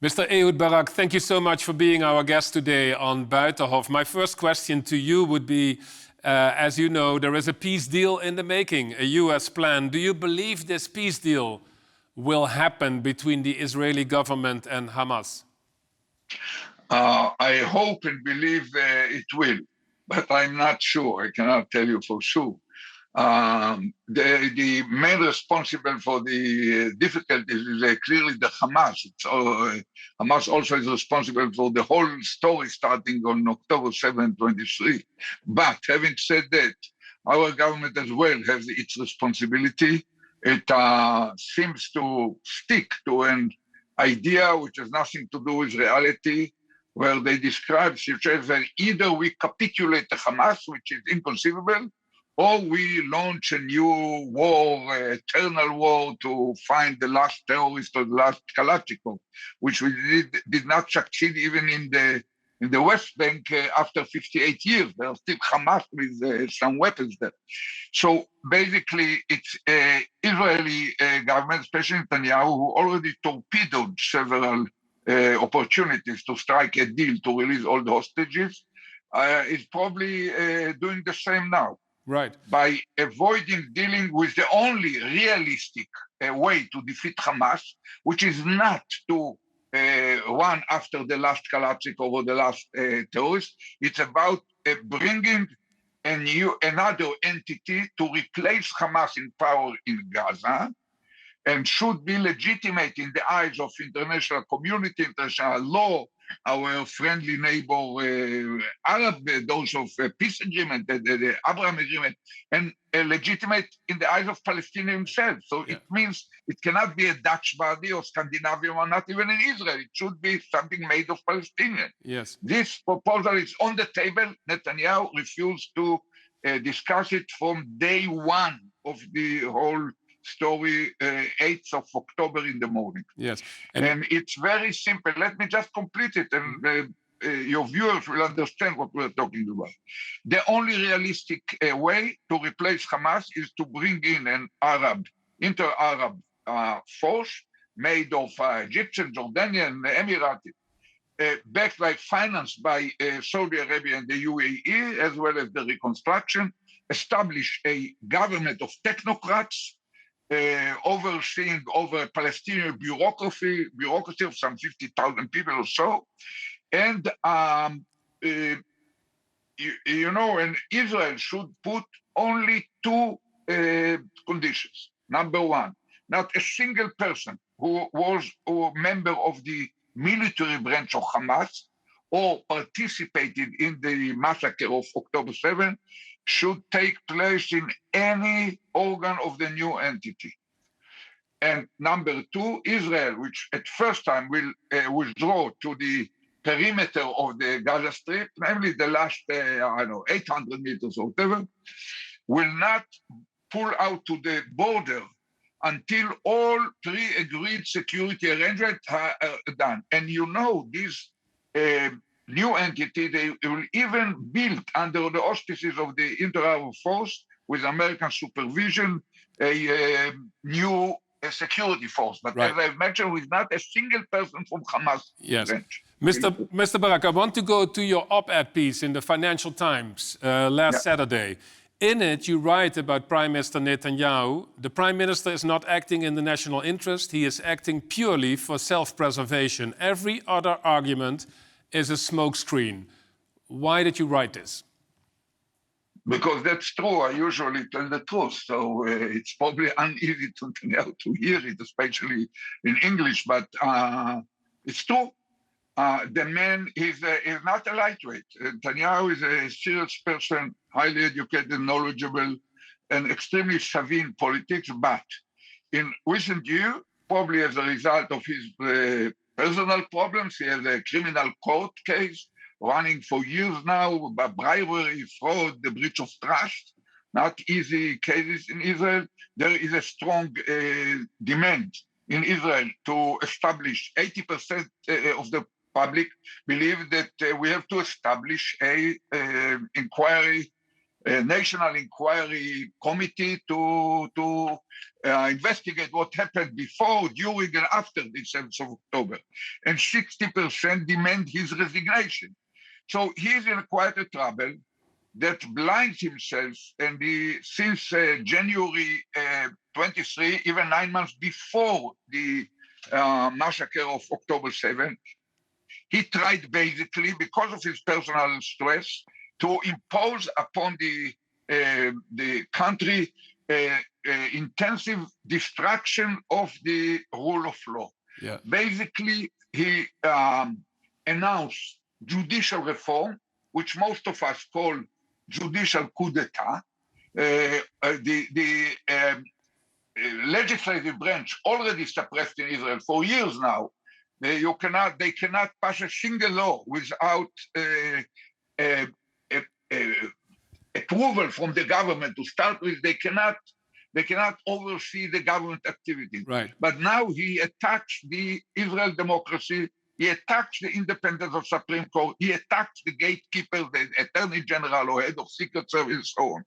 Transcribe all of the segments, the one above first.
Mr. Ehud Barak, thank you so much for being our guest today on Buitenhof. My first question to you would be, as you know, there is a peace deal in the making, a US plan. Do you believe this peace deal will happen between the Israeli government and Hamas? I hope and believe it will, but I'm not sure. I cannot tell you for sure. The main responsible for the difficulties is clearly the Hamas. Hamas also is responsible for the whole story starting on October 7, 2023. But having said that, our government as well has its responsibility. It seems to stick to an idea which has nothing to do with reality, where they describe that either we capitulate the Hamas, which is inconceivable, or we launch a new war, eternal war, to find the last terrorist or the last Kalashnikov, which we did not succeed even in the West Bank after 58 years. There are still Hamas with some weapons there. So basically, it's Israeli government, especially Netanyahu, who already torpedoed several opportunities to strike a deal to release all the hostages, is probably doing the same now. Right. By avoiding dealing with the only realistic way to defeat Hamas, which is not to run after the last Kalashnikov or the last terrorist. It's about bringing another entity to replace Hamas in power in Gaza, and should be legitimate in the eyes of international community, international law, our friendly neighbor Arab, those of peace agreement, the Abraham agreement, and legitimate in the eyes of Palestinians themselves. So It means it cannot be a Dutch body or Scandinavian or not even in Israel. It should be something made of Palestinians. Yes. This proposal is on the table. Netanyahu refused to discuss it from day one of the whole story, 8th of October in the morning. Yes. And it's very simple. Let me just complete it, and your viewers will understand what we're talking about. The only realistic way to replace Hamas is to bring in an inter-Arab force made of Egyptian, Jordanian, Emirati, backed by, financed by Saudi Arabia and the UAE, as well as the reconstruction, establish a government of technocrats, overseeing over Palestinian bureaucracy of some 50,000 people or so. And, and Israel should put only two conditions. Number one, not a single person who was a member of the military branch of Hamas or participated in the massacre of October 7 should take place in any organ of the new entity. And number two, Israel, which at first time will withdraw to the perimeter of the Gaza Strip, namely the last, 800 meters or whatever, will not pull out to the border until all pre-agreed security arrangements are done. And this new entity, they will even build under the auspices of the Inter-Arab Force with American supervision, a new security force. But right. as I've mentioned, with not a single person from Hamas. Yes. Mr. Barak, I want to go to your op-ed piece in the Financial Times last Saturday. In it, you write about Prime Minister Netanyahu. The Prime Minister is not acting in the national interest. He is acting purely for self-preservation. Every other argument is a smokescreen. Why did you write this? Because that's true. I usually tell the truth. So it's probably uneasy to hear it, especially in English, but it's true. The man is not a lightweight. Netanyahu is a serious person, highly educated, knowledgeable, and extremely savvy in politics. But in recent years, probably as a result of his personal problems, he has a criminal court case running for years now, bribery, fraud, the breach of trust, not easy cases in Israel. There is a strong demand in Israel to establish 80% of the public believe that we have to establish a inquiry national inquiry committee to investigate what happened before, during, and after the 7th of October. And 60% demand his resignation. So he's in quite a trouble that blinds himself, and since January 23, even 9 months before the massacre of October 7th, he tried basically, because of his personal stress, to impose upon the country intensive destruction of the rule of law. Yeah. Basically, he announced judicial reform, which most of us call judicial coup d'etat. The legislative branch already suppressed in Israel for years now. They cannot pass a single law without approval from the government. To start with, they cannot oversee the government activities. Right. But now he attacks the Israel democracy. He attacks the independence of Supreme Court. He attacks the gatekeepers, the Attorney General or head of Secret Service, and so on.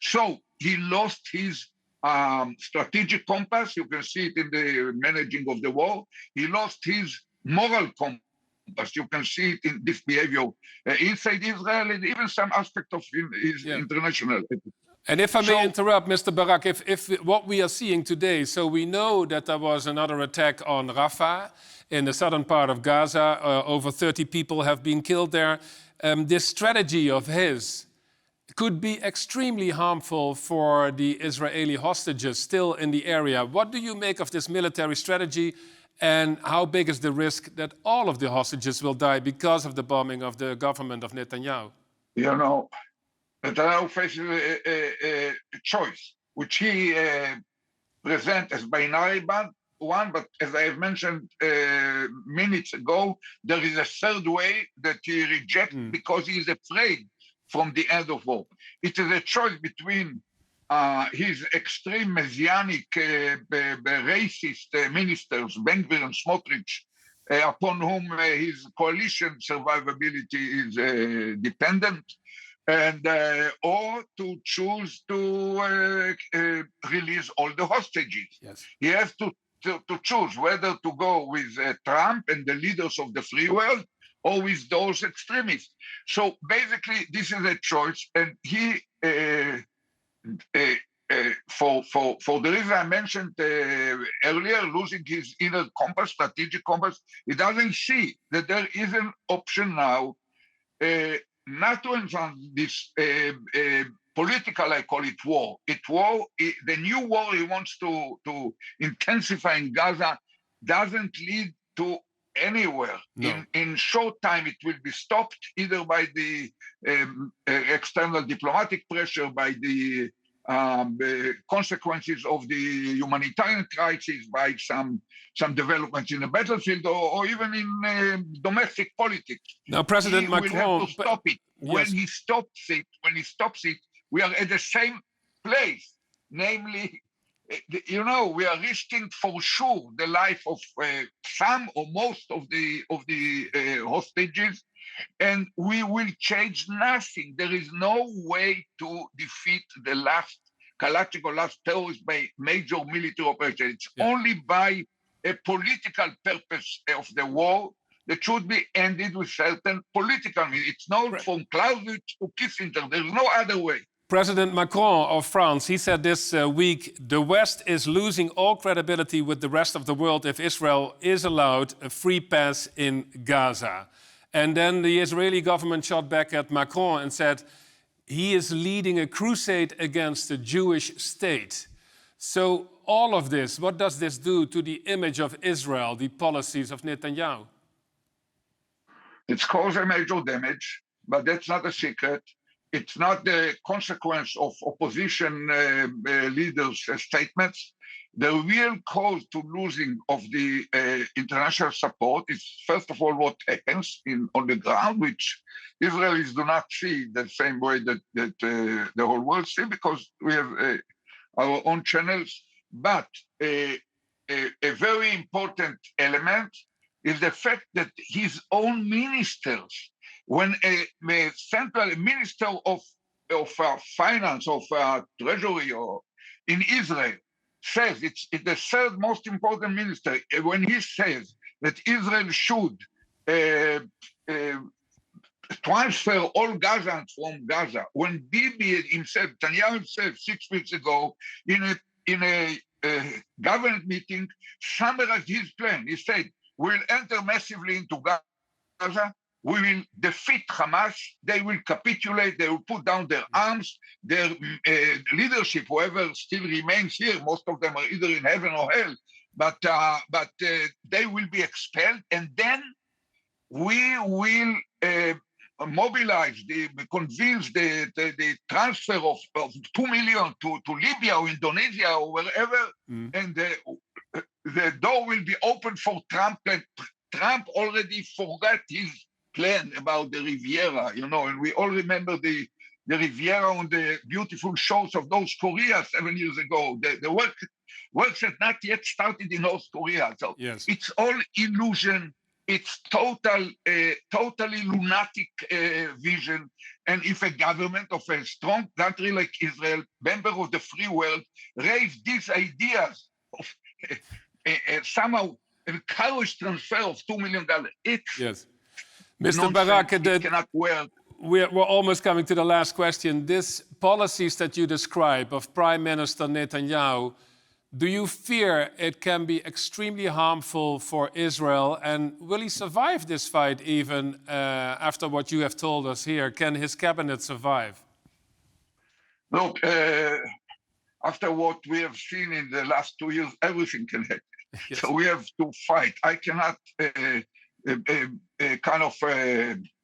So he lost his strategic compass. You can see it in the managing of the war. He lost his moral compass. You can see it in this behavior inside Israel and even some aspect of his international. And if I may interrupt, Mr. Barak, if what we are seeing today, so we know that there was another attack on Rafah in the southern part of Gaza. Over 30 people have been killed there. This strategy of his could be extremely harmful for the Israeli hostages still in the area. What do you make of this military strategy, and how big is the risk that all of the hostages will die because of the bombing of the government of Netanyahu? You know, Netanyahu faces a choice, which he presents as binary one, but as I have mentioned minutes ago, there is a third way that he rejects because he is afraid from the end of war. It is a choice between his extreme messianic, racist ministers, Ben-Gvir and Smotrich, upon whom his coalition survivability is dependent, and or to choose to release all the hostages. Yes. He has to choose whether to go with Trump and the leaders of the free world or with those extremists. So basically, this is a choice, and he, for the reason I mentioned earlier, losing his inner compass, strategic compass, he doesn't see that there is an option now not to advance this political, I call it war. The new war he wants to intensify in Gaza doesn't lead to anywhere. No. In short time, it will be stopped either by the external diplomatic pressure, by the consequences of the humanitarian crisis, by some developments in the battlefield, or even in domestic politics. Now, President he Macron will have to stop it. Yes. When he stops it, we are at the same place, namely, we are risking for sure the life of some or most of the hostages, and we will change nothing. There is no way to defeat the last terrorist by major military operation. It's only by a political purpose of the war that should be ended with certain political means. It's not from Clausewitz to Kissinger. There's no other way. President Macron of France, he said this week, the West is losing all credibility with the rest of the world if Israel is allowed a free pass in Gaza. And then the Israeli government shot back at Macron and said he is leading a crusade against the Jewish state. So all of this, what does this do to the image of Israel, the policies of Netanyahu? It's caused a major damage, but that's not a secret. It's not the consequence of opposition leaders' statements. The real cause to losing of the international support is, first of all, what happens on the ground, which Israelis do not see the same way that the whole world see, because we have our own channels. But a very important element is the fact that his own ministers, when a central minister of finance, of treasury, or in Israel, says it's the third most important minister, when he says that Israel should transfer all Gazans from Gaza. When Bibi himself, Netanyahu himself, 6 weeks ago, in a government meeting, summarized his plan. He said, "We'll enter massively into Gaza. We will defeat Hamas. They will capitulate. They will put down their arms. Their leadership, whoever still remains here, most of them are either in heaven or hell, but they will be expelled. And then we will mobilize, convince the transfer of 2 million to Libya or Indonesia or wherever, and the door will be open for Trump. And Trump already forgot his plan about the Riviera, and we all remember the Riviera on the beautiful shores of North Korea 7 years ago. The works had not yet started in North Korea. So yes, it's all illusion. It's totally lunatic vision. And if a government of a strong country like Israel, member of the free world, raise these ideas of somehow encourage transfer of $2 million, it's yes. Mr. Barak, it cannot work. We're almost coming to the last question. These policies that you describe of Prime Minister Netanyahu, do you fear it can be extremely harmful for Israel? And will he survive this fight even after what you have told us here? Can his cabinet survive? Look, after what we have seen in the last 2 years, everything can happen. Yes. So we have to fight. I cannot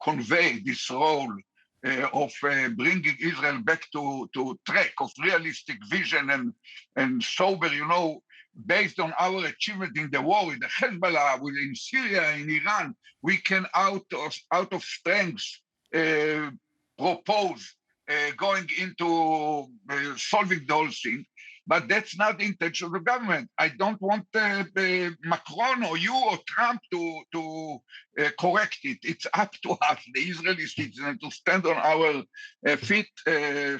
convey this role of bringing Israel back to track of realistic vision and sober, based on our achievement in the war, in the Hezbollah, in Syria, in Iran, we can out of strength propose going into solving the whole thing. But that's not the intention of the government. I don't want Macron or you or Trump to correct it. It's up to us, the Israeli citizens, to stand on our feet,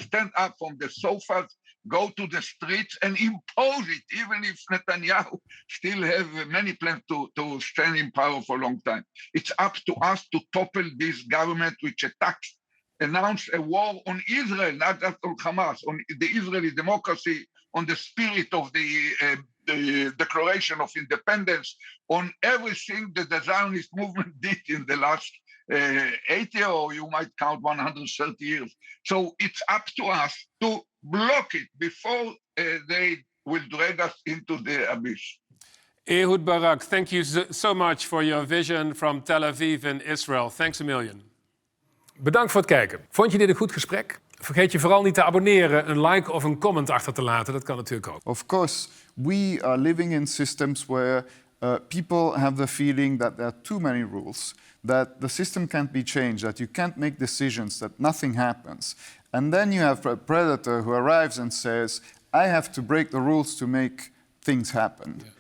stand up from the sofas, go to the streets and impose it, even if Netanyahu still have many plans to stand in power for a long time. It's up to us to topple this government which announced a war on Israel, not just on Hamas, on the Israeli democracy, on the spirit of the Declaration of Independence, on everything that the Zionist movement did in the last 80, or you might count 130 years. So it's up to us to block it before they will drag us into the abyss. Ehud Barak, thank you so much for your vision from Tel Aviv in Israel. Thanks a million. Bedankt voor het kijken. Vond je dit een goed gesprek? Vergeet je vooral niet te abonneren, een like of een comment achter te laten. Dat kan natuurlijk ook. Of course, we are living in systems where people have the feeling that there are too many rules, that the system can't be changed, that you can't make decisions, that nothing happens. And then you have a predator who arrives and says, I have to break the rules to make things happen. Yeah.